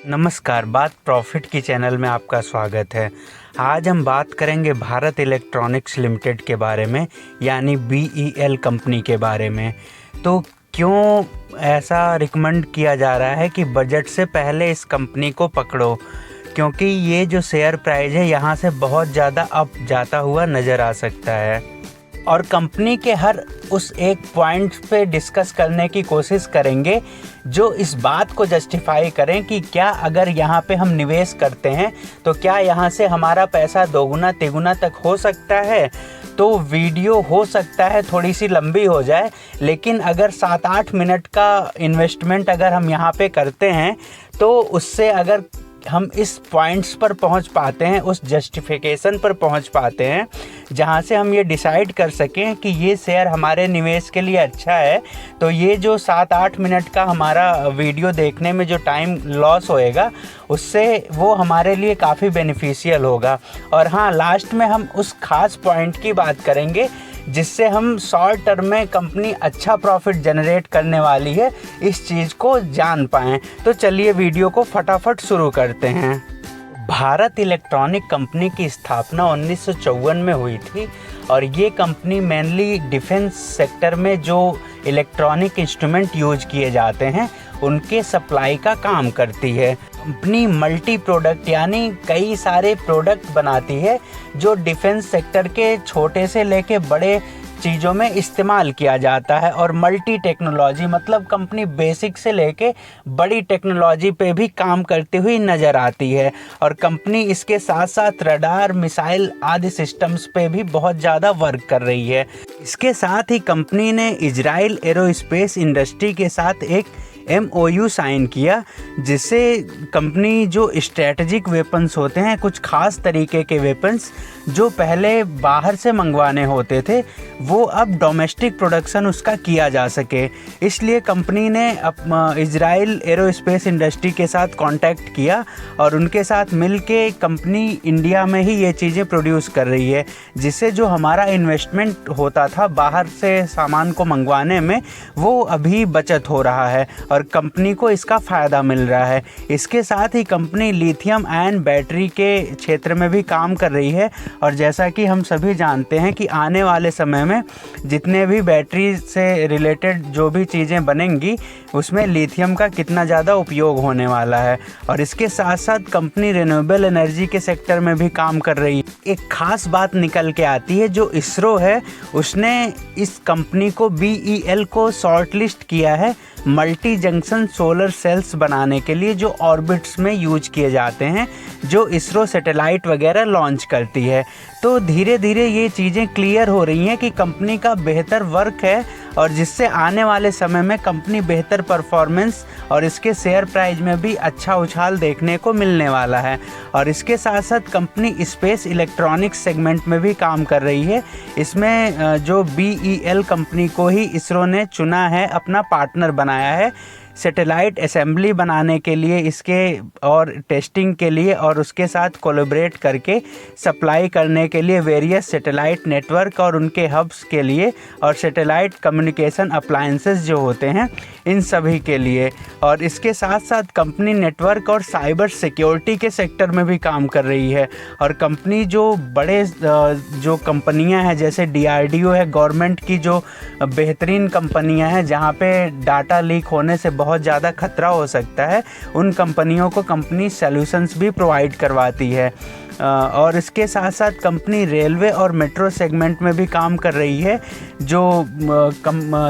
नमस्कार, बात प्रॉफिट की चैनल में आपका स्वागत है। आज हम बात करेंगे भारत इलेक्ट्रॉनिक्स लिमिटेड के बारे में, यानी BEL कंपनी के बारे में। तो क्यों ऐसा रिकमेंड किया जा रहा है कि बजट से पहले इस कंपनी को पकड़ो, क्योंकि ये जो शेयर प्राइस है यहाँ से बहुत ज़्यादा अप जाता हुआ नज़र आ सकता है। और कंपनी के हर उस एक पॉइंट पे डिस्कस करने की कोशिश करेंगे जो इस बात को जस्टिफाई करें कि क्या अगर यहाँ पे हम निवेश करते हैं तो क्या यहाँ से हमारा पैसा दोगुना तिगुना तक हो सकता है। तो वीडियो हो सकता है थोड़ी सी लंबी हो जाए, लेकिन अगर 7-8 मिनट का इन्वेस्टमेंट अगर हम यहाँ पे करते हैं तो उससे अगर हम इस पॉइंट्स पर पहुंच पाते हैं, उस जस्टिफिकेशन पर पहुंच पाते हैं जहां से हम ये डिसाइड कर सकें कि ये शेयर हमारे निवेश के लिए अच्छा है, तो ये जो 7-8 मिनट का हमारा वीडियो देखने में जो टाइम लॉस होएगा उससे वो हमारे लिए काफ़ी बेनिफिशियल होगा। और हाँ, लास्ट में हम उस खास पॉइंट की बात करेंगे जिससे हम शॉर्ट टर्म में कंपनी अच्छा प्रॉफिट जनरेट करने वाली है, इस चीज़ को जान पाएँ। तो चलिए वीडियो को फटाफट शुरू करते हैं। भारत इलेक्ट्रॉनिक कंपनी की स्थापना 1954 में हुई थी और ये कंपनी मेनली डिफेंस सेक्टर में जो इलेक्ट्रॉनिक इंस्ट्रूमेंट यूज किए जाते हैं उनके सप्लाई का काम करती है। कंपनी मल्टी प्रोडक्ट यानी कई सारे प्रोडक्ट बनाती है जो डिफेंस सेक्टर के छोटे से लेके बड़े चीज़ों में इस्तेमाल किया जाता है। और मल्टी टेक्नोलॉजी मतलब कंपनी बेसिक से लेके बड़ी टेक्नोलॉजी पे भी काम करती हुई नज़र आती है। और कंपनी इसके साथ साथ रडार, मिसाइल आदि सिस्टम्स पे भी बहुत ज़्यादा वर्क कर रही है। इसके साथ ही कंपनी ने इजराइल एरोस्पेस इंडस्ट्री के साथ एक MOU साइन किया, जिससे कंपनी जो स्ट्रेटजिक वेपन्स होते हैं, कुछ खास तरीके के वेपन्स जो पहले बाहर से मंगवाने होते थे, वो अब डोमेस्टिक प्रोडक्शन उसका किया जा सके। इसलिए कंपनी ने इजराइल एरोस्पेस इंडस्ट्री के साथ कांटेक्ट किया और उनके साथ मिल के कंपनी इंडिया में ही ये चीज़ें प्रोड्यूस कर रही है, जिससे जो हमारा इन्वेस्टमेंट होता था बाहर से सामान को मंगवाने में, वो अभी बचत हो रहा है और कंपनी को इसका फ़ायदा मिल रहा है। इसके साथ ही कंपनी लिथियम आयन बैटरी के क्षेत्र में भी काम कर रही है। और जैसा कि हम सभी जानते हैं कि आने वाले समय में जितने भी बैटरी से रिलेटेड जो भी चीज़ें बनेंगी उसमें लिथियम का कितना ज़्यादा उपयोग होने वाला है। और इसके साथ साथ कंपनी रिन्यूएबल एनर्जी के सेक्टर में भी काम कर रही है। एक ख़ास बात निकल के आती है, जो इसरो है उसने इस कंपनी को BEL को शॉर्टलिस्ट किया है मल्टी जंक्शन सोलर सेल्स बनाने के लिए, जो ऑर्बिट्स में यूज किए जाते हैं, जो इसरो सैटेलाइट वगैरह लॉन्च करती है। तो धीरे धीरे ये चीज़ें क्लियर हो रही हैं कि कंपनी का बेहतर वर्क है और जिससे आने वाले समय में कंपनी बेहतर परफॉर्मेंस और इसके शेयर प्राइस में भी अच्छा उछाल देखने को मिलने वाला है। और इसके साथ साथ कंपनी स्पेस इलेक्ट्रॉनिक्स सेगमेंट में भी काम कर रही है। इसमें जो BEL कंपनी को ही इसरो ने चुना है, अपना पार्टनर बनाया है सैटेलाइट असेंबली बनाने के लिए, इसके और टेस्टिंग के लिए, और उसके साथ कोलैबोरेट करके सप्लाई करने के लिए वेरियस सैटेलाइट नेटवर्क और उनके हब्स के लिए, और सैटेलाइट कम्युनिकेशन अप्लायंसेस जो होते हैं इन सभी के लिए। और इसके साथ साथ कंपनी नेटवर्क और साइबर सिक्योरिटी के सेक्टर में भी काम कर रही है। और कंपनी जो बड़े जो कंपनियां हैं जैसे DRDO है, गवर्नमेंट की जो बेहतरीन कंपनियां हैं जहां पे डाटा लीक होने से बहुत ज़्यादा खतरा हो सकता है, उन कंपनियों को कंपनी सॉल्यूशंस भी प्रोवाइड करवाती है। और इसके साथ साथ कंपनी रेलवे और मेट्रो सेगमेंट में भी काम कर रही है, जो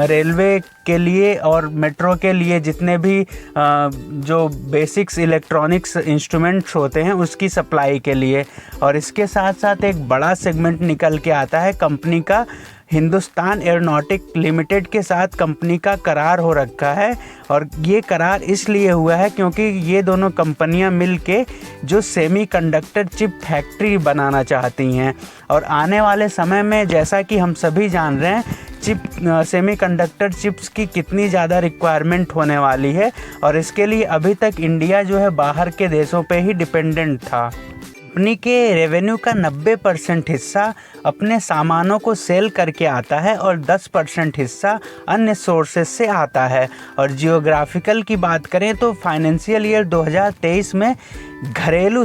रेलवे के लिए और मेट्रो के लिए जितने भी जो बेसिक्स इलेक्ट्रॉनिक्स इंस्ट्रूमेंट्स होते हैं उसकी सप्लाई के लिए। और इसके साथ साथ एक बड़ा सेगमेंट निकल के आता है कंपनी का, हिंदुस्तान एरोनॉटिक लिमिटेड के साथ कंपनी का करार हो रखा है। और ये करार इसलिए हुआ है क्योंकि ये दोनों कंपनियां मिलके जो सेमीकंडक्टर चिप फैक्ट्री बनाना चाहती हैं। और आने वाले समय में जैसा कि हम सभी जान रहे हैं सेमीकंडक्टर चिप्स की कितनी ज़्यादा रिक्वायरमेंट होने वाली है, और इसके लिए अभी तक इंडिया जो है बाहर के देशों पे ही डिपेंडेंट था। कंपनी के रेवेन्यू का 90% हिस्सा अपने सामानों को सेल करके आता है और 10% हिस्सा अन्य सोर्सेस से आता है। और जियोग्राफिकल की बात करें तो फाइनेंशियल ईयर 2023 में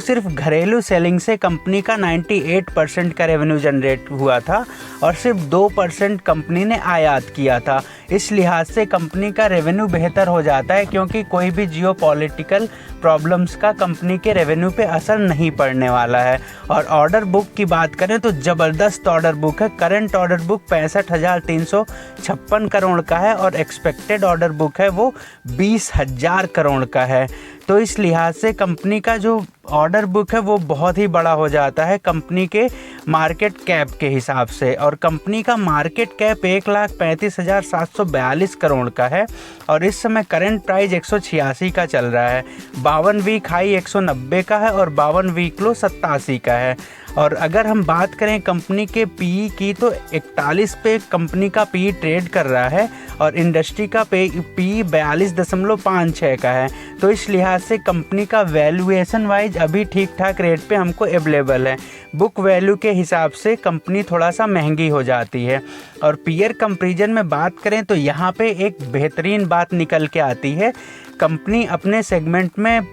सिर्फ घरेलू सेलिंग से कंपनी का 98% का रेवेन्यू जनरेट हुआ था और सिर्फ 2% कंपनी ने आयात किया था। इस लिहाज से कंपनी का रेवेन्यू बेहतर हो जाता है, क्योंकि कोई भी जियोपॉलिटिकल प्रॉब्लम्स का कंपनी के रेवेन्यू पे असर नहीं पड़ने वाला है। और ऑर्डर बुक की बात करें तो ज़बरदस्त ऑर्डर बुक है। करंट ऑर्डर बुक 65,356 करोड़ का है और एक्सपेक्टेड ऑर्डर बुक है वो 20,000 करोड़ का है। तो इस लिहाज से कंपनी का जो ऑर्डर बुक है वो बहुत ही बड़ा हो जाता है कंपनी के मार्केट कैप के हिसाब से। और कंपनी का मार्केट कैप 1,35,742 करोड़ का है और इस समय करंट प्राइस 186 का चल रहा है। 52 वीक हाई 190 का है और 52 वीक लो 87 का है। और अगर हम बात करें कंपनी के पीई की तो 41 पे कंपनी का पीई ट्रेड कर रहा है और इंडस्ट्री का पीई 42.56 का है। तो इस लिहाज से कंपनी का वैल्यूएशन वाइज अभी ठीक ठाक रेट पे हमको अवेलेबल है। बुक वैल्यू के हिसाब से कंपनी थोड़ा सा महंगी हो जाती है। और पीयर कंपैरिजन में बात करें तो यहाँ पे एक बेहतरीन बात निकल के आती है। कंपनी अपने सेगमेंट में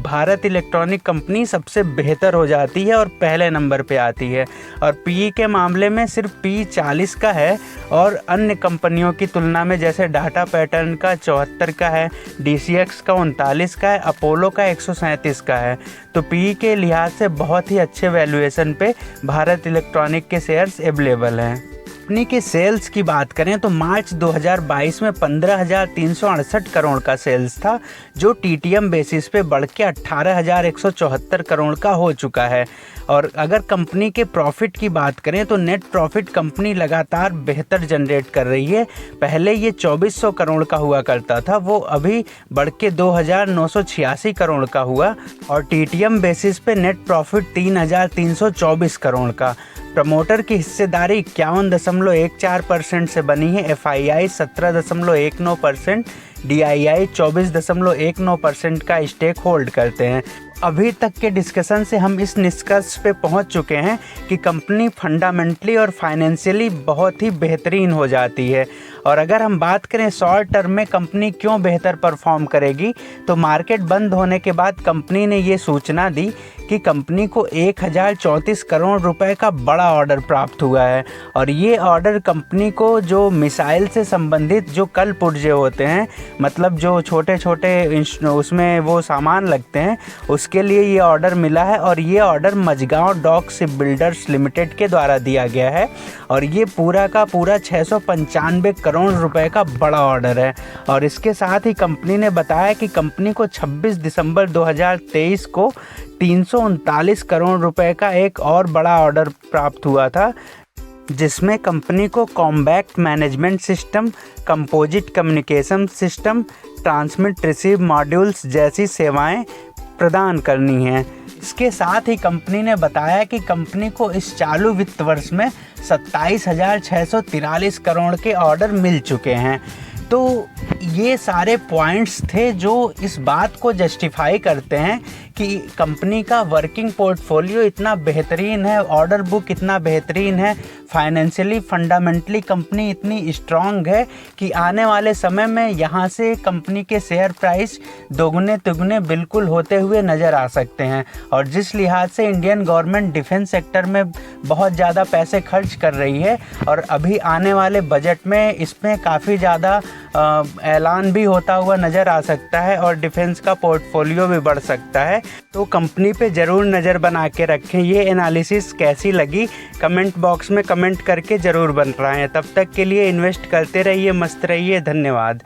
भारत इलेक्ट्रॉनिक कंपनी सबसे बेहतर हो जाती है और पहले नंबर पे आती है। और पीई के मामले में सिर्फ पीई 40 का है और अन्य कंपनियों की तुलना में जैसे डाटा पैटर्न का 74 का है, DCX का 39 का है, अपोलो का 137 का है। तो पीई के लिहाज से बहुत ही अच्छे वैल्यूएशन पे भारत इलेक्ट्रॉनिक के शेयर्स अवेलेबल हैं। कंपनी के सेल्स की बात करें तो मार्च 2022 में 15,368 करोड़ का सेल्स था, जो TTM बेसिस पे बढ़ के 18,174 करोड़ का हो चुका है। और अगर कंपनी के प्रॉफिट की बात करें तो नेट प्रॉफिट कंपनी लगातार बेहतर जनरेट कर रही है। पहले ये 2,400 करोड़ का हुआ करता था, वो अभी बढ़ के 2,986 करोड़ का हुआ और TTM बेसिस पे नेट प्रॉफिट 3,324 करोड़ का। प्रमोटर की हिस्सेदारी 51.14% से बनी है। FII 17.19%, DII 24.19% का स्टेक होल्ड करते हैं। अभी तक के डिस्कशन से हम इस निष्कर्ष पे पहुंच चुके हैं कि कंपनी फंडामेंटली और फाइनेंशियली बहुत ही बेहतरीन हो जाती है। और अगर हम बात करें शॉर्ट टर्म में कंपनी क्यों बेहतर परफॉर्म करेगी, तो मार्केट बंद होने के बाद कंपनी ने ये सूचना दी कि कंपनी को 1,034 करोड़ रुपए का बड़ा ऑर्डर प्राप्त हुआ है। और ये ऑर्डर कंपनी को जो मिसाइल से संबंधित जो कल पुर्जे होते हैं, मतलब जो छोटे छोटे उसमें वो सामान लगते हैं, उसके लिए ये ऑर्डर मिला है। और ये order Mazagon Dock Ship Builders Limited के द्वारा दिया गया है और ये पूरा का पूरा 695 करोड़ रुपए का बड़ा ऑर्डर है। और इसके साथ ही कंपनी ने बताया कि कंपनी को 26 दिसंबर 2023 को 339 करोड़ रुपए का एक और बड़ा ऑर्डर प्राप्त हुआ था, जिसमें कंपनी को combat management system, composite communication system, transmit receive modules जैसी सेवाएं प्रदान करनी है। इसके साथ ही कंपनी ने बताया कि कंपनी को इस चालू वित्त वर्ष में 27,643 करोड़ के ऑर्डर मिल चुके हैं। तो ये सारे पॉइंट्स थे जो इस बात को जस्टिफाई करते हैं कि कंपनी का वर्किंग पोर्टफोलियो इतना बेहतरीन है, ऑर्डर बुक इतना बेहतरीन है, फाइनेंशियली फंडामेंटली कंपनी इतनी स्ट्रांग है कि आने वाले समय में यहाँ से कंपनी के शेयर प्राइस दोगुने तिगुने बिल्कुल होते हुए नज़र आ सकते हैं। और जिस लिहाज से इंडियन गवर्नमेंट डिफेंस सेक्टर में बहुत ज़्यादा पैसे खर्च कर रही है और अभी आने वाले बजट में इसमें काफ़ी ज़्यादा ऐलान भी होता हुआ नज़र आ सकता है और डिफेंस का पोर्टफोलियो भी बढ़ सकता है। तो कंपनी पे ज़रूर नज़र बना के रखें। ये एनालिसिस कैसी लगी कमेंट बॉक्स में कमेंट करके ज़रूर बन रहा है। तब तक के लिए इन्वेस्ट करते रहिए, मस्त रहिए, धन्यवाद।